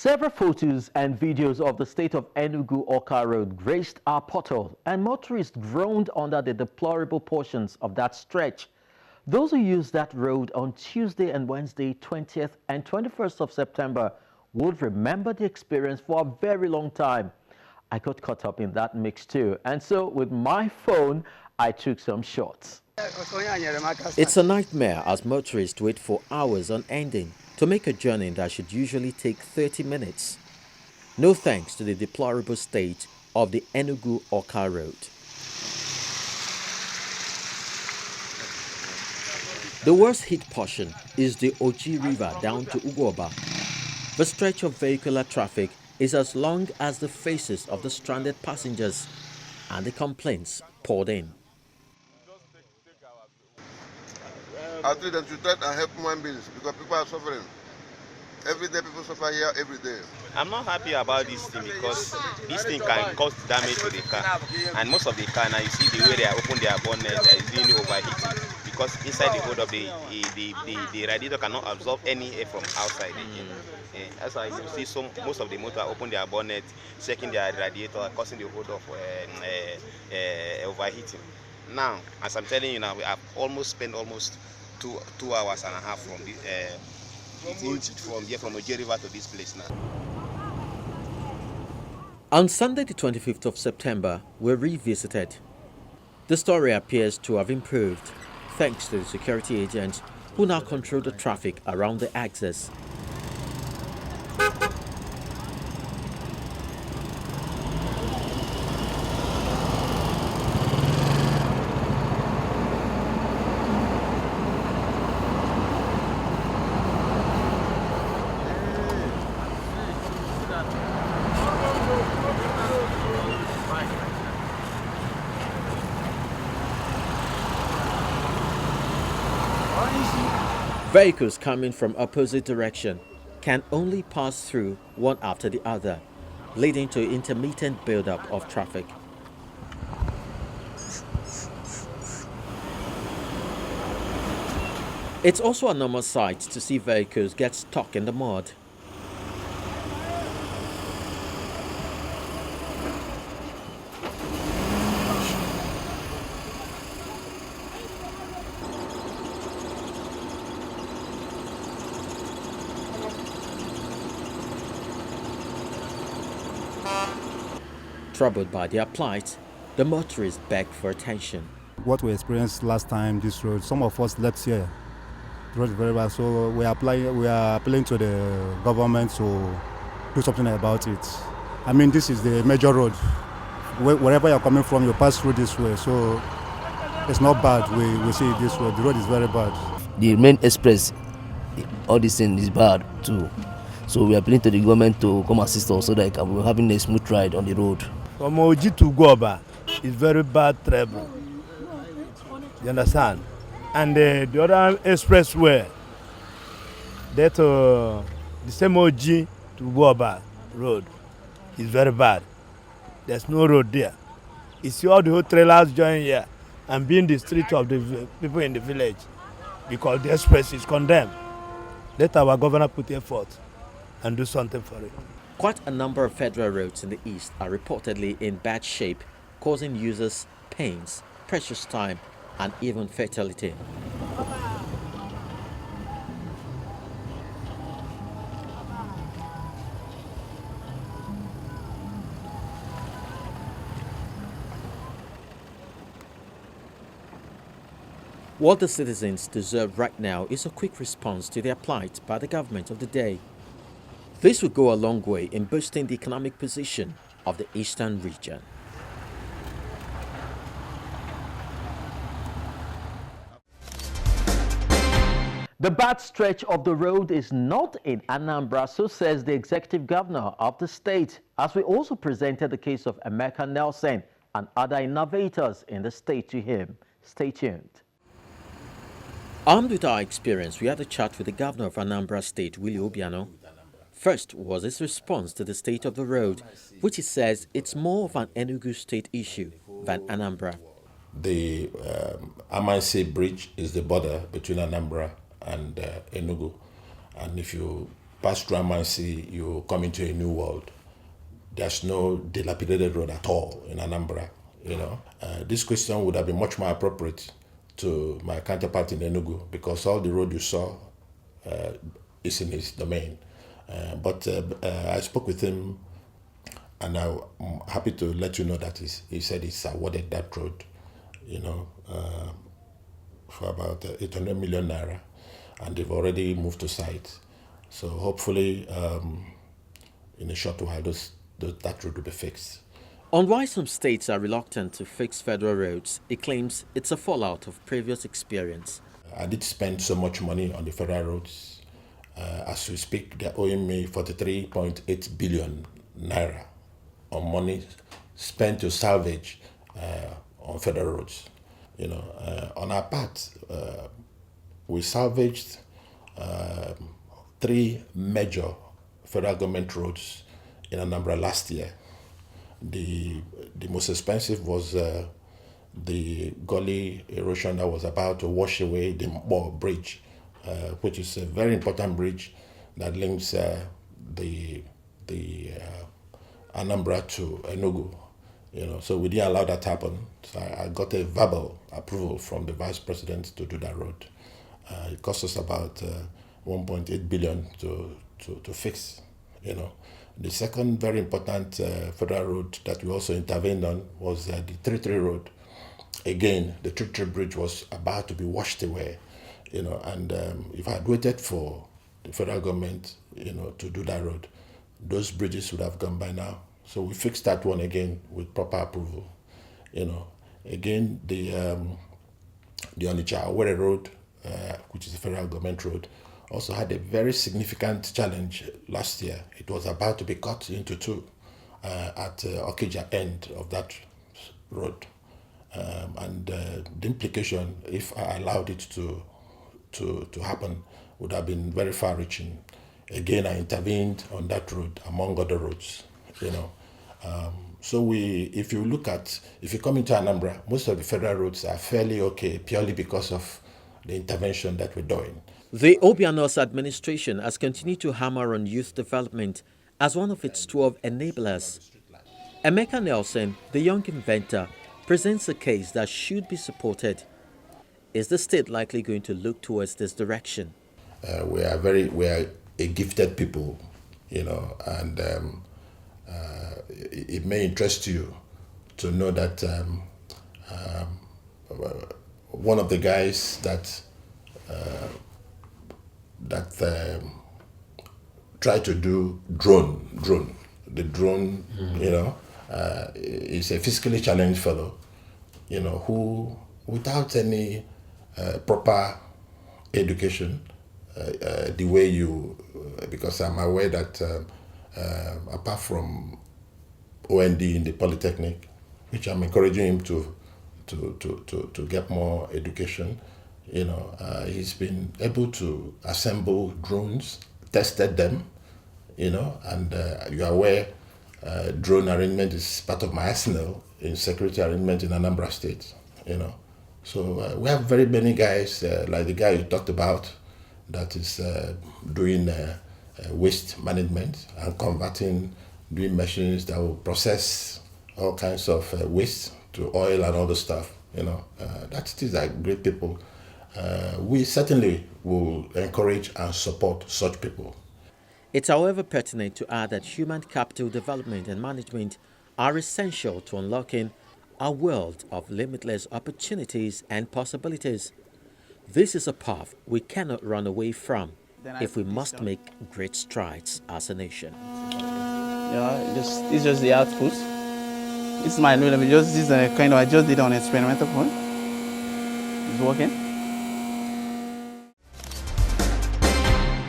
Several photos and videos of the state of Enugu-Awka Road graced our portal, and motorists groaned under the deplorable portions of that stretch. Those who used that road on Tuesday and Wednesday, 20th and 21st of September, would remember the experience for a very long time. I got caught up in that mix too, and so with my phone, I took some shots. It's a nightmare as motorists wait for hours on ending to make a journey that should usually take 30 minutes. No thanks to the deplorable state of the Enugu-Awka Road. The worst hit portion is the Oji River down to Ugoba. The stretch of vehicular traffic is as long as the faces of the stranded passengers, and the complaints poured in. I think that you try to help human beings because people are suffering. Every day people suffer here every day. I'm not happy about this thing because this thing can cause damage to the car. And most of the car now, you see the way they are open their bonnet is really overheating because inside the hood of the radiator cannot absorb any air from outside. That's why you see most of the motor open their bonnet, checking their radiator, causing the hood of overheating. Now, as I'm telling you now, we have almost spent almost two hours and a half from the from Oji River to this place now. On Sunday the 25th of September, we revisited. The story appears to have improved thanks to the security agents who now control the traffic around the axis. Vehicles coming from opposite direction can only pass through one after the other, leading to intermittent buildup of traffic. It's also a normal sight to see vehicles get stuck in the mud. Troubled by their plight, the motorists begged for attention. What we experienced last time, this road, some of us left here. The road is very bad, so we are appealing to the government to do something about it. I mean, this is the major road. Wherever you're coming from, you pass through this way, so it's not bad. We see this road. The road is very bad. The main express, all this thing is bad too. So we are appealing to the government to come assist us so that we're having a smooth ride on the road. From Oji to Goba is very bad travel. You understand? And the other expressway, that the same Oji to Goba road is very bad. There's no road there. You see all the whole trailers join here and be in the street of the people in the village because the express is condemned. Let our governor put effort and do something for it. Quite a number of federal roads in the east are reportedly in bad shape, causing users pains, precious time, and even fatality. What the citizens deserve right now is a quick response to their plight by the government of the day. This will go a long way in boosting the economic position of the eastern region. The bad stretch of the road is not in Anambra, so says the executive governor of the state, as we also presented the case of Emeka Nelson and other innovators in the state to him. Stay tuned. Armed with our experience, we had a chat with the governor of Anambra State, Willie Obiano. First was his response to the state of the road, which he says it's more of an Enugu state issue than Anambra. The Amaise Bridge is the border between Anambra and Enugu. And if you pass through Amansi, you come into a new world. There's no dilapidated road at all in Anambra. This question would have been much more appropriate to my counterpart in Enugu because all the road you saw is in his domain. But I spoke with him, and I'm happy to let you know that he said he's awarded that road, for about 800 million naira, and they've already moved to site. So hopefully, in a short while, that road will be fixed. On why some states are reluctant to fix federal roads, he claims it's a fallout of previous experience. I did spend so much money on the federal roads. As we speak, they're owing me 43.8 billion naira on money spent to salvage on federal roads. On our part, we salvaged 3 major federal government roads in Anambra last year. The most expensive was the gully erosion that was about to wash away the Mbo Bridge, which is a very important bridge that links the Anambra to Enugu. So we didn't allow that to happen. So I got a verbal approval from the vice president to do that road. It cost us about 1.8 billion to fix. The second very important federal road that we also intervened on was the 33 road. Again, the 33 bridge was about to be washed away, and if I had waited for the federal government, to do that road, those bridges would have gone by now. So we fixed that one again with proper approval. Again, the Onitsha-Owerri road, which is a federal government road, also had a very significant challenge last year. It was about to be cut into 2 at Okija end of that road. And the implication, if I allowed it to happen, would have been very far-reaching. Again, I intervened on that road, among other roads. So if you come into Anambra, most of the federal roads are fairly okay, purely because of the intervention that we're doing. The Obiano's administration has continued to hammer on youth development as one of its 12 enablers. Emeka Nelson, the young inventor, presents a case that should be supported. Is the state likely going to look towards this direction? We are a gifted people, and it may interest you to know that one of the guys that tried to do drone, is a physically challenged fellow, who without any proper education, the way because I'm aware that apart from OND in the Polytechnic, which I'm encouraging him to get more education, he's been able to assemble drones, tested them, and you are aware drone arrangement is part of my arsenal in security arrangement in Anambra State, So we have very many guys, like the guy you talked about, that is doing waste management and doing machines that will process all kinds of waste to oil and other stuff. These are great people. We certainly will encourage and support such people. It's however pertinent to add that human capital development and management are essential to unlocking a world of limitless opportunities and possibilities. This is a path we cannot run away from if we must make great strides as a nation. It's just the output. This is my new level. I just did it on experimental point. It's working.